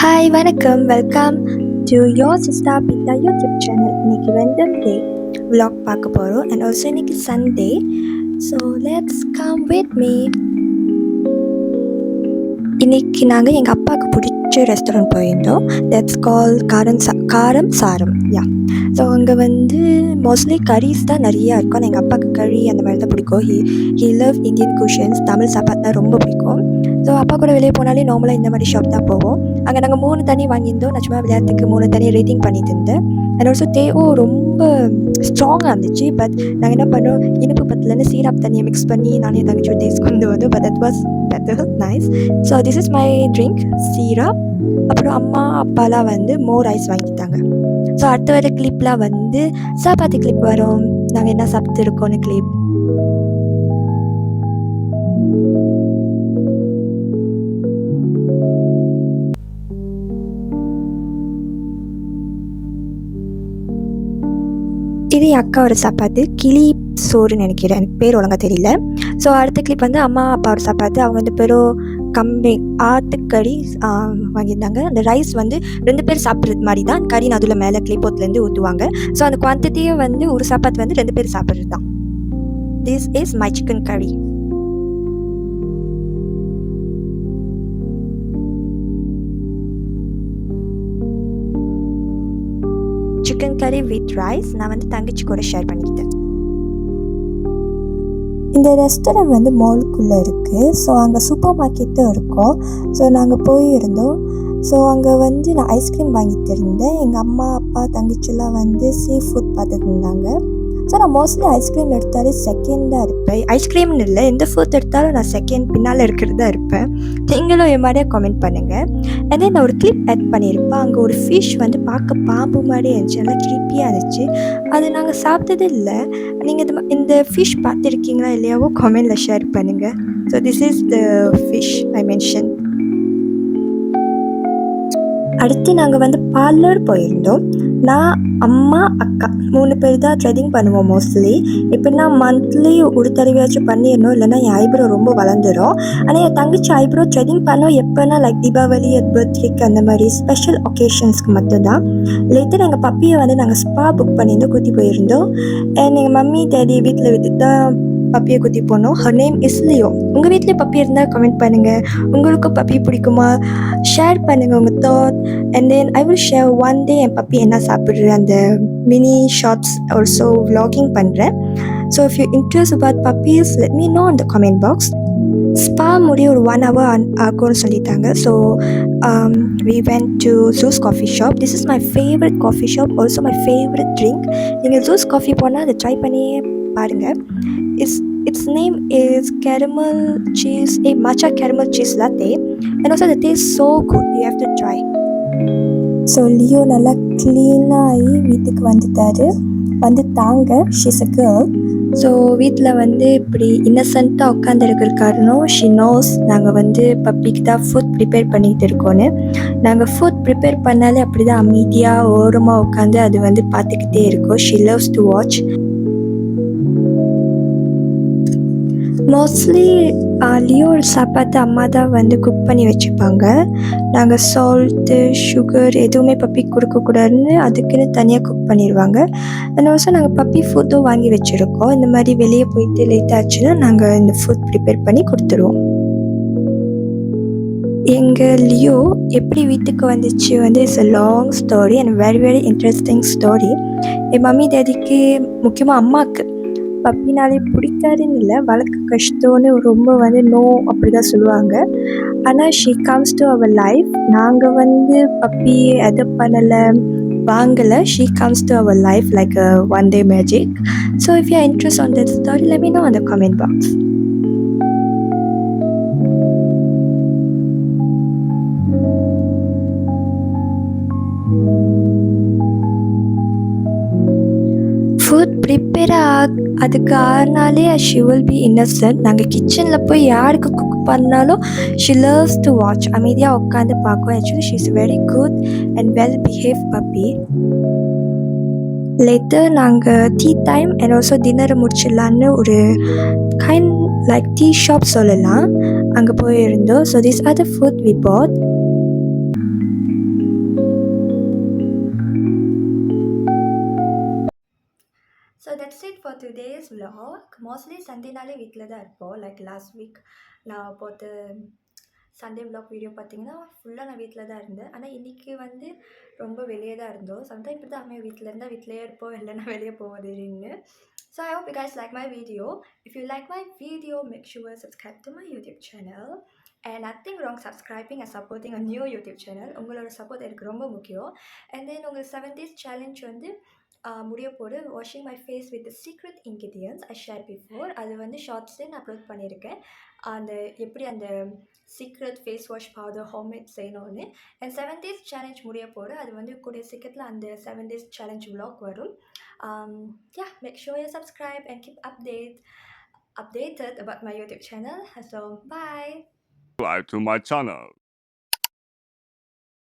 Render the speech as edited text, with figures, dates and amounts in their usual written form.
Hi வணக்கம், welcome to your Sista பித்தா YouTube channel. இன்னைக்கு random டே vlog பார்க்க போகிறோம். அண்ட் ஆல்சோ இன்னைக்கு Sunday. So let's come with me. இன்னைக்கு நாங்கள் எங்கள் அப்பாவுக்கு பிடிச்ச ரெஸ்டாரண்ட் போயிருந்தோம். தட்ஸ் கால் காரம் சாரம். யா, ஸோ அங்கே மோஸ்ட்லி கரீஸ் தான் நிறையா இருக்கும். எங்கள் அப்பாவுக்கு கறி அந்த மாதிரி தான் பிடிக்கும். He love Indian cushions, Tamil சாப்பாடு தான் ரொம்ப பிடிக்கும். ஸோ அப்பா கூட வெளியே போனாலே நார்மலாக இந்த மாதிரி ஷாப் தான் போவோம். அங்கே நாங்கள் 3 தண்ணி வாங்கியிருந்தோம். நான் சும்மா விளையாட்டுக்கு 3 தண்ணி ரேட்டிங் பண்ணிட்டு இருந்தேன். அண்ட் ஆல்சோ ரொம்ப ஸ்ட்ராங்காக இருந்துச்சு. பட் நாங்கள் என்ன பண்ணோம், இனிப்பு பத்துலேருந்து சீராப் தண்ணியை மிக்ஸ் பண்ணி நானே தங்கச்சி டேஸ்ட் கொண்டு வந்தோம். But that was better, nice. So this is my drink, சீராப். அப்புறம் அம்மா அப்பாலாம் மோர் ஐஸ் வாங்கிட்டாங்க. ஸோ அடுத்த வர கிளிப்லாம் சாப்பாத்தி கிளிப் வரும். நாங்கள் என்ன சாப்பிட்டு இருக்கோன்னு கிளிப். இது என் அக்காவோட சாப்பாடு, கிளி சோறுன்னு நினைக்கிறேன், எனக்கு பேர் ஒழுங்காக தெரியல. ஸோ அடுத்த கிளிப் அம்மா அப்பாவோட சாப்பாடு. அவங்க பேரும் கம்பி ஆட்டுக்கறி வாங்கியிருந்தாங்க. அந்த ரைஸ் 2 பேர் சாப்பிட்றது மாதிரி தான். கறி நடுவில் மேலே கிளிப்போத்துலேருந்து ஊற்றுவாங்க. ஸோ அந்த குவான்டிட்டியே ஒரு சாப்பாடு 2 பேர் சாப்பிட்றது தான். திஸ் இஸ் மை சிக்கன் கறி. சிக்கன் கறி வித் ரைஸ் நான் தங்கச்சி கூட ஷேர் பண்ணிக்கிட்டேன். இந்த ரெஸ்டாரண்ட் மாலுக்குள்ளே இருக்குது. ஸோ அங்கே சூப்பர் மார்க்கெட்டும் இருக்கும். ஸோ நாங்கள் போயிருந்தோம். ஸோ அங்கே நான் ஐஸ்கிரீம் வாங்கிட்டு இருந்தேன். எங்கள் அம்மா அப்பா தங்கச்சிலாம் சீ ஃபுட் பார்த்துட்டு இருந்தாங்க. ஸோ நான் மோஸ்ட்லி ஐஸ்கிரீம் எடுத்தாலே செகண்டாக இருப்பேன். ஐஸ்கிரீம்னு இல்லை, எந்த ஃபுட் எடுத்தாலும் நான் செகண்ட் பின்னால் இருக்கிறது தான் இருப்பேன். நீங்களும் என் மாதிரியே கமெண்ட் பண்ணுங்கள். அதே நான் ஒரு கிளிப் ஆட் பண்ணியிருப்பேன். அங்கே ஒரு ஃபிஷ் பார்க்க பாம்பு மாதிரி இருந்துச்சு, நல்லா கிரிப்பியாக இருந்துச்சு. அது நாங்கள் சாப்பிட்டது இல்லை. நீங்கள் இந்த ஃபிஷ் பார்த்துருக்கீங்களா இல்லையாவோ கமெண்டில் ஷேர் பண்ணுங்கள். So this is the fish I mention. அடுத்து நாங்கள் பார்லர் போயிருந்தோம். நான் அம்மா அக்கா 3 பேர் தான் த்ரெட்டிங் பண்ணுவோம் மோஸ்ட்லி. எப்படின்னா மந்த்லி ஒரு தடவையாச்சும் பண்ணிடணும், இல்லைன்னா என் ஐப்ரோ ரொம்ப வளர்ந்துடும். ஆனால் என் தங்கச்சி ஐப்ரோ த்ரெட்டிங் பண்ணோம் எப்போனா லைக் தீபாவளி, பர்த்டேக்கு அந்த மாதிரி ஸ்பெஷல் ஒகேஷன்ஸ்க்கு மட்டும்தான். லேட்டர் எங்கள் பப்பியை நாங்கள் ஸ்பா புக் பண்ணியிருந்தோம், கூட்டி போயிருந்தோம். அண்ட் எங்கள் மம்மி டேடி வீட்டில் விட்டு தான் பப்பியை குத்தி போனோம். Her name is Leo. உங்கள் வீட்டிலே பப்பி இருந்தால் கமெண்ட் பண்ணுங்கள். உங்களுக்கு பப்பி பிடிக்குமா ஷேர் பண்ணுங்கள் உங்கள் thought. And then I will share one day என் பப்பி என்ன சாப்பிட்ற அந்த மினி ஷார்ட்ஸ் ஆல்சோ vlogging பண்ணுறேன். So if you interest about puppies let me know in the comment box. Spa முடிய ஒரு 1 hour ஆகும்னு சொல்லிட்டாங்க. So we went to Zeus coffee shop. This is my favorite coffee shop, also my favorite drink. நீங்கள் Zeus coffee போனால் அதை try பண்ணியே பாருங்கள். Its name is caramel cheese, a matcha caramel cheese latte, and also the taste so good, you have to try. So Leo நல்லா க்ளீனாகி வீட்டுக்கு வந்துட்டாரு. தாங்க she's a girl. So வீட்டில் இப்படி இன்னசென்ட்டாக உட்காந்துருக்கிற காரணம் ஷி நோஸ் நாங்கள் பப்பிக்கு தான் ஃபுட் ப்ரிப்பேர் பண்ணிகிட்டு இருக்கோன்னு. நாங்கள் ஃபுட் ப்ரிப்பேர் பண்ணாலே அப்படி தான் அமைதியாக ஓரமாக உட்காந்து அது பார்த்துக்கிட்டே இருக்கோம். She loves to watch. Mostly லியோட சாப்பாடு அம்மா தான் குக் பண்ணி வச்சுப்பாங்க. நாங்கள் சால்ட்டு சுகர் எதுவுமே பப்பி கொடுக்கக்கூடாதுன்னு அதுக்குன்னு தனியாக குக் பண்ணிடுவாங்க. அண்ட் ஆல்சோ நாங்கள் பப்பி ஃபுட்டும் வாங்கி வச்சுருக்கோம். இந்த மாதிரி வெளியே போயிட்டு லேட் ஆச்சுன்னா நாங்கள் இந்த ஃபுட் ப்ரிப்பேர் பண்ணி கொடுத்துருவோம். எங்கள் லியோ எப்படி வீட்டுக்கு வந்துச்சு it's a long story and very very interesting story. என் மம்மி டேடிக்கு முக்கியமாக அம்மாவுக்கு பப்பினாலே பிடிக்காதுன்னு இல்லை, வளர்க்க கஷ்டம்னு ரொம்ப நோ அப்படி தான் சொல்லுவாங்க. ஆனால் she comes to our life. நாங்கள் பப்பி எதை பண்ணலை வாங்கலை. She comes to our life like a one day magic. So if you are interest on that story let me know in the comment box. Food prepare அதுக்கு 6 நாளே she will be Innocent. நாங்கள் கிச்சனில் போய் யாருக்கு cook பண்ணாலும் she loves to watch. அமைதியாக உட்காந்து பார்க்கும். Actually she is very good and well behave puppy. Later நாங்கள் டீ டைம் அண்ட் ஆல்சோ டின்னரை முடிச்சிடலான்னு ஒரு லைக் டீ ஷாப் சொல்லலாம். அங்கே போயிருந்தோம். So these are the food we bought. So that's it for today's vlog. Mostly சண்டேனாலே வீட்டில் தான் இருப்போம். லைக் லாஸ்ட் வீக் நான் போட்டு சண்டே vlog வீடியோ பார்த்தீங்கன்னா ஃபுல்லாக நான் வீட்டில் தான் இருந்தேன். ஆனால் இன்றைக்கி வந்து ரொம்ப வெளியே தான் இருந்தோம். சம்டைம் இப்படி தான் அமையும், வீட்டில் இருந்தால் வீட்டிலேயே இருப்போம், இல்லைன்னா வெளியே போவோம் திடீர்னு. So I hope you guys like my video. If you like my video, make sure subscribe to my YouTube channel. And nothing wrong subscribing and supporting a new YouTube channel. உங்களோட சப்போர்ட் எனக்கு ரொம்ப முக்கியம். And then உங்கள் 7 days challenge வந்து முடிய போடு washing my face with secret ingredients I share before. அது வந்து ஷார்ட்ஸ்லேயே நான் அப்லோட் பண்ணியிருக்கேன். அந்த எப்படி அந்த secret face wash powder homemade செய்யணும்னு. அண்ட் 7 days சேலஞ்ச் முடிய போடு. அது வந்து கூடிய சீக்கிரத்தில் அந்த 7 days சேலஞ்ச் vlog வரும். Yeah, make sure you subscribe and keep updated about my YouTube channel. So bye. Subscribe to my channel.